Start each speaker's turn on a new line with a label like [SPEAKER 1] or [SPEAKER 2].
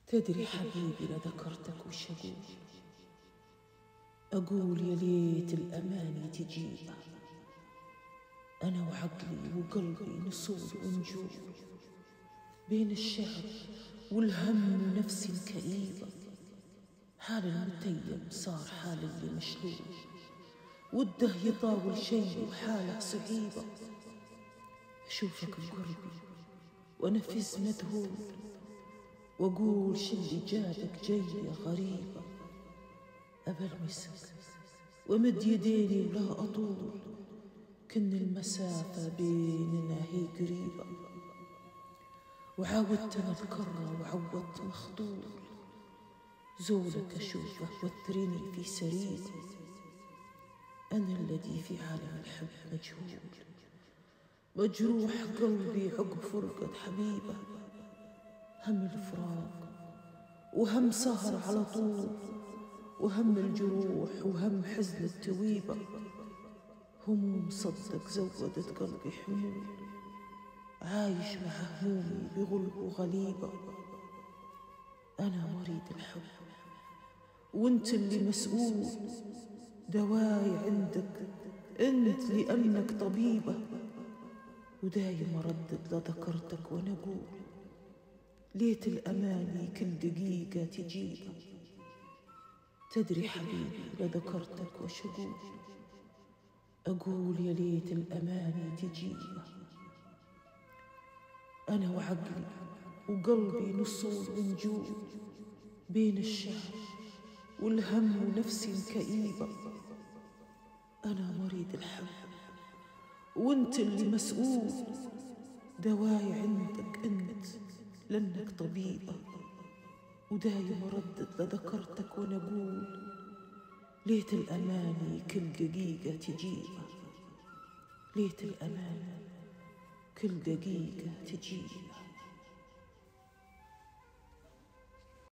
[SPEAKER 1] تدري حبيبي لذكرتك وش أقول يا ليت الأماني تجيبه. أنا وعقلي وقلبي نصول ونجول بين الشعر والهم ونفسي الكئيبة. حال المتيم صار حال اللي مشلول، وده يطاول شي وحاله صعيبة. أشوفك بقربي وأنفز مذهول، وأقول شلي جابك جاية غريبة. أبلمسك ومد يديني ولا أطول، كن المسافة بيننا هي قريبة. وعاودت أنا أتكرر وعودت مخطول، زولك أشوفه وتريني في سرير. أنا الذي في عالم الحب مجهول، مجروح قلبي عقب فرقة حبيبة. هم الفراق وهم سهر على طول، وهم الجروح وهم حزن التويبة. هموم صدق زودت قلبي حمول، عايش مع همومي بغلب وغليبة. أنا مريض الحب وانت اللي مسؤول، دواي عندك انت لأنك طبيبة. ودايم أردد لذكرتك ونقول ليت الأماني كل دقيقة تجيبه. تدري حبيبي لذكرتك وش أقول يا ليت الأماني تجيبه. أنا وعقلي وقلبي نصول ونجول بين الشعر والهم ونفسي الكئيبة. أنا مريض الحب وانت اللي مسؤول، دواي عندك انت لأنك طبيبة. ودايم أردد لذكرتك ونقول ليت الأماني كل دقيقة تجيبه. ليت الأماني كل دقيقة تجيبه.